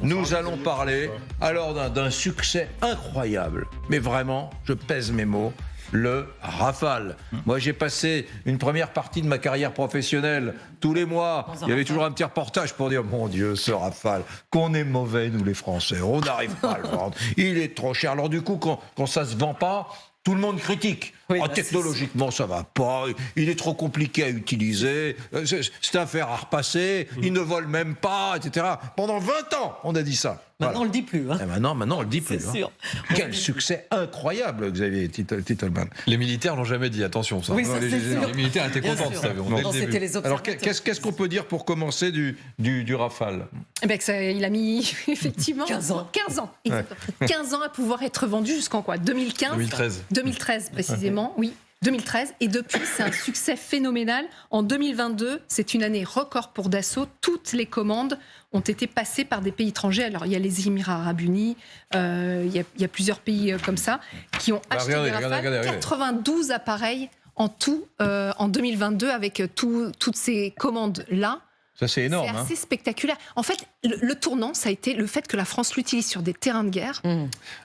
nous allons parler alors d'un succès incroyable. Mais vraiment, je pèse mes mots. Le Rafale. Moi, j'ai passé une première partie de ma carrière professionnelle. Tous les mois, il y avait toujours un petit reportage pour dire, mon Dieu, ce Rafale, qu'on est mauvais, nous les Français, on n'arrive pas à le vendre. Il est trop cher. Alors du coup, quand ça se vend pas, tout le monde critique. Oui, technologiquement, ça va pas. Il est trop compliqué à utiliser. C'est un fer à repasser. Il ne vole même pas, etc. Pendant 20 ans, on a dit ça. Maintenant, on le dit plus. Hein. Et maintenant, on le dit plus. C'est sûr. Quel succès incroyable, Xavier Titelman. Les militaires l'ont jamais dit, attention ça. Oui, ça, c'est sûr. Les militaires étaient Bien contents de sûr. ça. Non, c'était les Alors, observateurs. qu'est-ce qu'on peut dire pour commencer du Rafale? Eh ben, il a mis effectivement 15 ans. 15 ans, exactement. 15 ans à pouvoir être vendu jusqu'en quoi 2015 2013. 2013 précisément, oui. 2013, et depuis, c'est un succès phénoménal. En 2022, c'est une année record pour Dassault. Toutes les commandes ont été passées par des pays étrangers. Alors, il y a les Émirats Arabes Unis, il y a plusieurs pays comme ça qui ont acheté des Rafales. Regardez. 92 appareils en tout en 2022 avec toutes ces commandes-là. Ça, c'est énorme. C'est assez spectaculaire. En fait, le tournant, ça a été le fait que la France l'utilise sur des terrains de guerre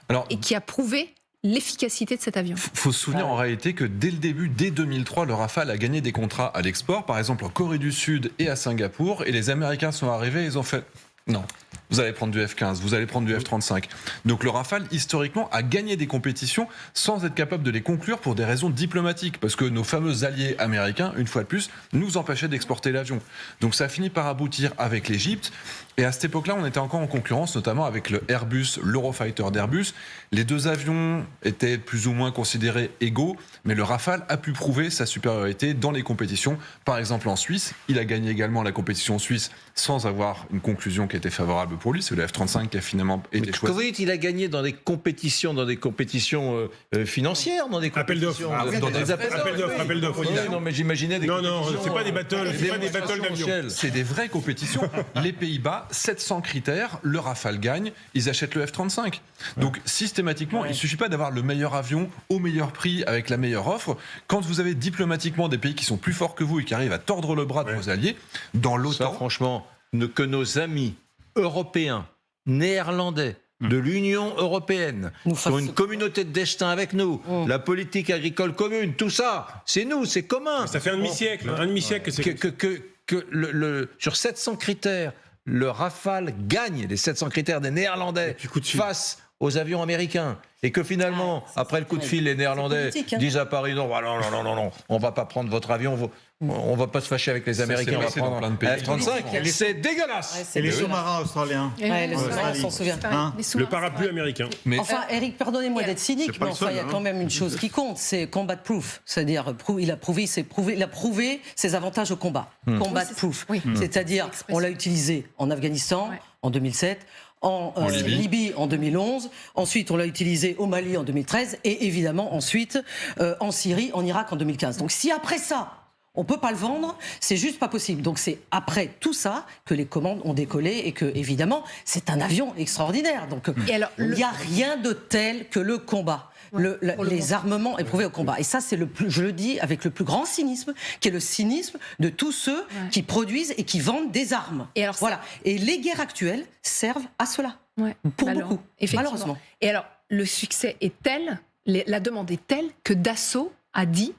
Alors, et qui a prouvé l'efficacité de cet avion. faut se souvenir en réalité que dès le début, dès 2003, le Rafale a gagné des contrats à l'export, par exemple en Corée du Sud et à Singapour, et les Américains sont arrivés, ils ont fait non. Vous allez prendre du F-15, vous allez prendre du F-35. Donc le Rafale, historiquement, a gagné des compétitions sans être capable de les conclure pour des raisons diplomatiques. Parce que nos fameux alliés américains, une fois de plus, nous empêchaient d'exporter l'avion. Donc ça a fini par aboutir avec l'Égypte. Et à cette époque-là, on était encore en concurrence, notamment avec le Airbus, l'Eurofighter d'Airbus. Les deux avions étaient plus ou moins considérés égaux, mais le Rafale a pu prouver sa supériorité dans les compétitions. Par exemple en Suisse, il a gagné également la compétition suisse sans avoir une conclusion qui était favorable pour lui. C'est le F-35 qui a finalement été choisi. Quand vous dites qu'il a gagné dans des compétitions financières, dans des Appel d'offres. compétitions... Dans des Appel d'offres. Oui, non, mais j'imaginais des Non, compétitions... c'est pas des battles, c'est pas des battles d'avions. C'est des vraies compétitions. Les Pays-Bas, 700 critères, le Rafale gagne, ils achètent le F-35. Donc systématiquement, il ne suffit pas d'avoir le meilleur avion au meilleur prix avec la meilleure offre. Quand vous avez diplomatiquement des pays qui sont plus forts que vous et qui arrivent à tordre le bras de vos alliés, dans Ça, l'OTAN... franchement, que nos amis européens, néerlandais, de l'Union européenne, qui ont une communauté de destin avec nous, la politique agricole commune, tout ça, c'est nous, c'est commun. Ça fait un demi-siècle. Sur 700 critères, le Rafale gagne les 700 critères des Néerlandais face aux avions américains. Et que finalement, après le coup de fil, les Néerlandais disent à Paris, non, on va pas prendre votre avion, on va pas se fâcher avec les Américains, on va prendre un F-35. C'est dégueulasse. Et les sous-marins australiens. Les sous-marins, on s'en souvient. Le parapluie américain. Mais Enfin, Eric, pardonnez-moi d'être cynique, mais enfin, il y a quand même une chose qui compte, c'est combat proof. C'est-à-dire, il a prouvé ses avantages au combat. Combat proof. C'est-à-dire, on l'a utilisé en Afghanistan en 2007, en Libye en 2011, ensuite on l'a utilisé au Mali en 2013 et évidemment ensuite en Syrie, en Irak en 2015. Donc si après ça, on ne peut pas le vendre, c'est juste pas possible. Donc c'est après tout ça que les commandes ont décollé et que, évidemment, c'est un avion extraordinaire. Donc il n'y a rien de tel que le combat. Les armements éprouvés au combat. Et ça, c'est je le dis avec le plus grand cynisme, qui est le cynisme de tous ceux qui produisent et qui vendent des armes. Et alors, voilà. Et les guerres actuelles servent à cela. Pour beaucoup, malheureusement. Et alors, le succès est tel, la demande est telle que Dassault a dit,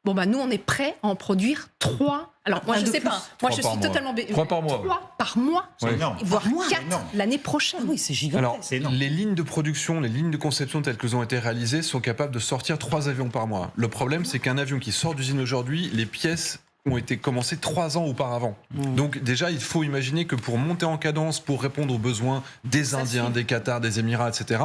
nous, on est prêts à en produire 3. Alors, moi, je ne sais pas. Moi, je suis totalement... 3 par mois. 3 par mois, voire 4 l'année prochaine. Oui, c'est gigantesque. Alors, les lignes de production, les lignes de conception telles qu'elles ont été réalisées sont capables de sortir 3 avions par mois. Le problème, c'est qu'un avion qui sort d'usine aujourd'hui, les pièces ont été commencées 3 ans auparavant. Donc déjà, il faut imaginer que pour monter en cadence, pour répondre aux besoins des Indiens, des Qatars, des Émirats, etc.,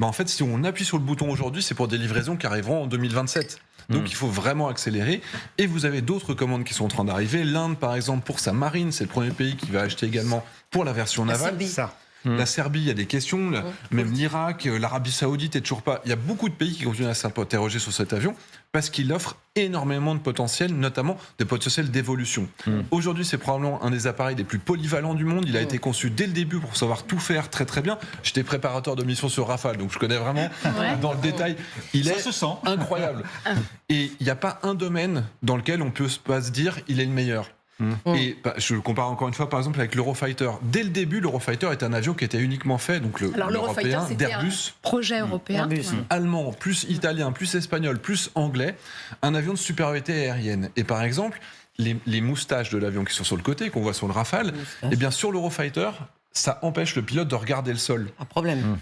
en fait, si on appuie sur le bouton aujourd'hui, c'est pour des livraisons qui arriveront en 2027. Donc il faut vraiment accélérer. Et vous avez d'autres commandes qui sont en train d'arriver. L'Inde, par exemple, pour sa marine, c'est le premier pays qui va acheter également pour la version navale. La Serbie, il y a des questions, même l'Irak, l'Arabie Saoudite est toujours pas... Il y a beaucoup de pays qui continuent à s'interroger sur cet avion parce qu'il offre énormément de potentiel, notamment des potentiels d'évolution. Aujourd'hui, c'est probablement un des appareils les plus polyvalents du monde. Il a été conçu dès le début pour savoir tout faire très très bien. J'étais préparateur de mission sur Rafale, donc je connais vraiment dans le détail. Il est incroyable. Et il n'y a pas un domaine dans lequel on peut pas se dire il est le meilleur. Et je le compare encore une fois, par exemple, avec l'Eurofighter. Dès le début, l'Eurofighter est un avion qui était uniquement fait, donc l'européen, d'Airbus. Projet européen. Allemand, plus italien, plus espagnol, plus anglais. Un avion de supériorité aérienne. Et par exemple, les moustaches de l'avion qui sont sur le côté, qu'on voit sur le Rafale, eh bien sur l'Eurofighter, ça empêche le pilote de regarder le sol. Un problème.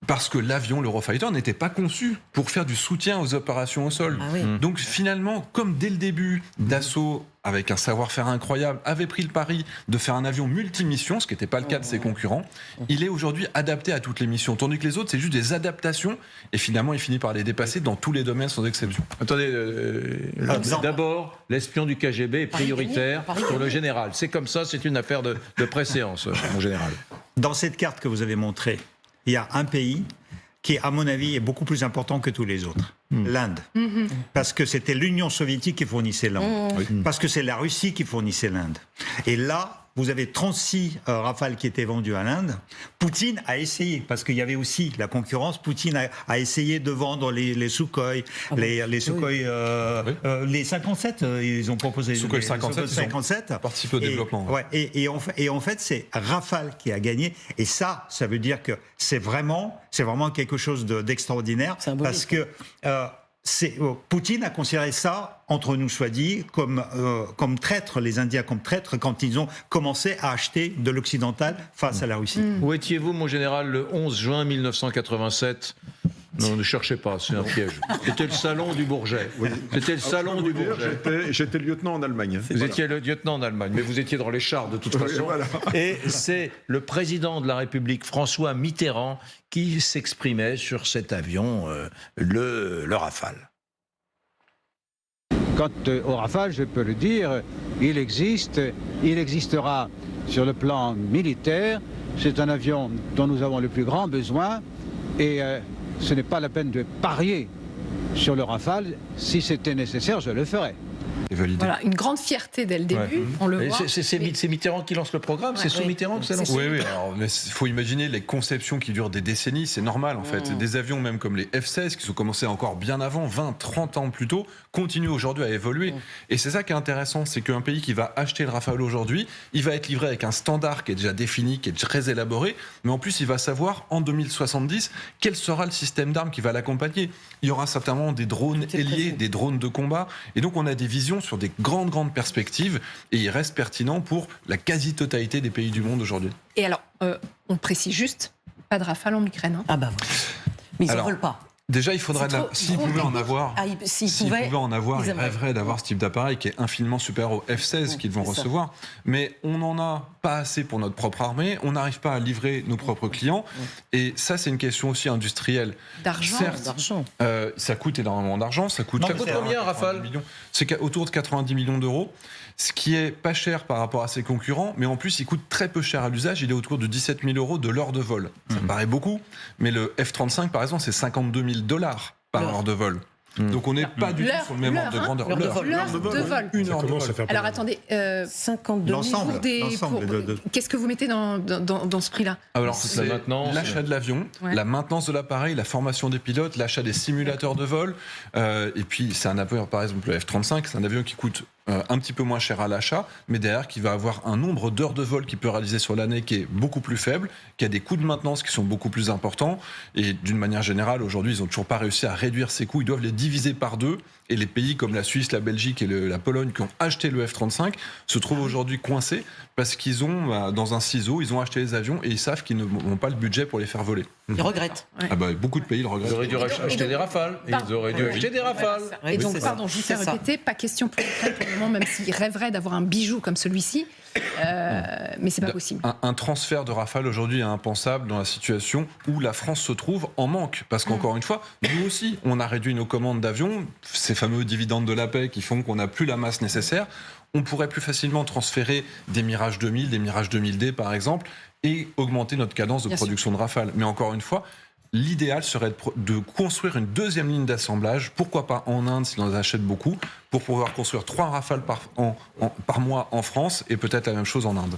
Parce que l'avion, l'Eurofighter, n'était pas conçu pour faire du soutien aux opérations au sol. Donc finalement, comme dès le début, Dassault, avec un savoir-faire incroyable, avait pris le pari de faire un avion multimission, ce qui n'était pas le cas de ses concurrents, il est aujourd'hui adapté à toutes les missions. Tandis que les autres, c'est juste des adaptations. Et finalement, il finit par les dépasser dans tous les domaines sans exception. Attendez, d'abord, l'espion du KGB est prioritaire sur le général. C'est comme ça, c'est une affaire de préséance, mon général. Dans cette carte que vous avez montrée, il y a un pays qui, à mon avis, est beaucoup plus important que tous les autres. L'Inde. Parce que c'était l'Union soviétique qui fournissait l'Inde. Parce que c'est la Russie qui fournissait l'Inde. Et là, vous avez 36 Rafales qui étaient vendus à l'Inde. Poutine a essayé, parce qu'il y avait aussi la concurrence, Poutine a essayé de vendre les Sukhoi, les Sukhoi, les 57, ils ont proposé Sukhoi 57 participé au développement. Et en fait, c'est Rafale qui a gagné. Et ça veut dire que c'est vraiment quelque chose d'extraordinaire. Parce que Poutine a considéré ça, entre nous soit dit, comme traître, les Indiens comme traîtres, quand ils ont commencé à acheter de l'occidental face à la Russie. Où étiez-vous, mon général, le 11 juin 1987 ? Non, ne cherchez pas, c'est un piège. C'était le salon du Bourget. C'était le salon du Bourget. J'étais lieutenant en Allemagne. Vous étiez le lieutenant en Allemagne, mais vous étiez dans les chars de toute façon. Voilà. Et c'est le président de la République, François Mitterrand, qui s'exprimait sur cet avion, le Rafale. Quant au Rafale, je peux le dire, il existera sur le plan militaire. C'est un avion dont nous avons le plus grand besoin et ce n'est pas la peine de parier sur le Rafale. Si c'était nécessaire, je le ferais. Voilà, une grande fierté dès le début, on le voit. C'est Mitterrand qui lance le programme, c'est sous Mitterrand que ça lance. Oui, mais il faut imaginer les conceptions qui durent des décennies, c'est normal en fait. Des avions même comme les F-16, qui sont commencés encore bien avant, 20, 30 ans plus tôt, continuent aujourd'hui à évoluer. Et c'est ça qui est intéressant, c'est qu'un pays qui va acheter le Rafale aujourd'hui, il va être livré avec un standard qui est déjà défini, qui est très élaboré, mais en plus il va savoir en 2070 quel sera le système d'armes qui va l'accompagner. Il y aura certainement des drones ailiers, des drones de combat, et donc on a des visions sur des grandes perspectives, et il reste pertinent pour la quasi-totalité des pays du monde aujourd'hui. Et alors, on précise juste, pas de Rafale en Ukraine. Ah bah voilà. Mais ils n'en veulent pas. Déjà, il faudrait, s'ils pouvaient en avoir, ils rêveraient d'avoir ce type d'appareil qui est infiniment supérieur au F-16 qu'ils vont recevoir. Mais on n'en a pas assez pour notre propre armée, on n'arrive pas à livrer nos propres clients. Et ça, c'est une question aussi industrielle. D'argent. Certes, ça coûte énormément d'argent. Ça coûte combien, Rafale ? C'est autour de 90 millions d'euros. Ce qui est pas cher par rapport à ses concurrents, mais en plus il coûte très peu cher à l'usage, il est autour de 17 000 euros de l'heure de vol. Ça paraît beaucoup, mais le F-35 par exemple c'est 52 000 $ par heure de vol. Donc on n'est pas du tout sur le même ordre de grandeur. L'heure de vol. Une heure de vol. Alors attendez, 52 000 qu'est-ce que vous mettez dans ce prix-là ? Alors c'est l'achat de l'avion, la maintenance de l'appareil, la formation des pilotes, l'achat des simulateurs de vol, et puis c'est un avion, par exemple le F-35, c'est un avion qui coûte un petit peu moins cher à l'achat, mais derrière qui va avoir un nombre d'heures de vol qu'il peut réaliser sur l'année qui est beaucoup plus faible, qui a des coûts de maintenance qui sont beaucoup plus importants, et d'une manière générale, aujourd'hui, ils n'ont toujours pas réussi à réduire ces coûts, ils doivent les diviser par deux, et les pays comme la Suisse, la Belgique et la Pologne qui ont acheté le F-35 se trouvent aujourd'hui coincés parce qu'ils ont, dans un ciseau, ils ont acheté les avions et ils savent qu'ils n'ont pas le budget pour les faire voler. Ils regrettent. Beaucoup de pays le regrettent. Ils auraient dû acheter des Rafales. Ils auraient dû acheter des Rafales. Et donc, pardon, je vous fais répéter, pas question pour l'Ukraine pour le moment, même s'ils rêveraient d'avoir un bijou comme celui-ci, mais c'est pas possible. Un transfert de Rafale aujourd'hui est impensable dans la situation où la France se trouve en manque. Parce qu'encore une fois, nous aussi, on a réduit nos commandes d'avions, ces fameux dividendes de la paix qui font qu'on n'a plus la masse nécessaire. On pourrait plus facilement transférer des Mirage 2000, des Mirage 2000D par exemple, et augmenter notre cadence de production de Rafale. Mais encore une fois, l'idéal serait de construire une deuxième ligne d'assemblage, pourquoi pas en Inde si on en achète beaucoup, pour pouvoir construire 3 Rafales par mois en France et peut-être la même chose en Inde.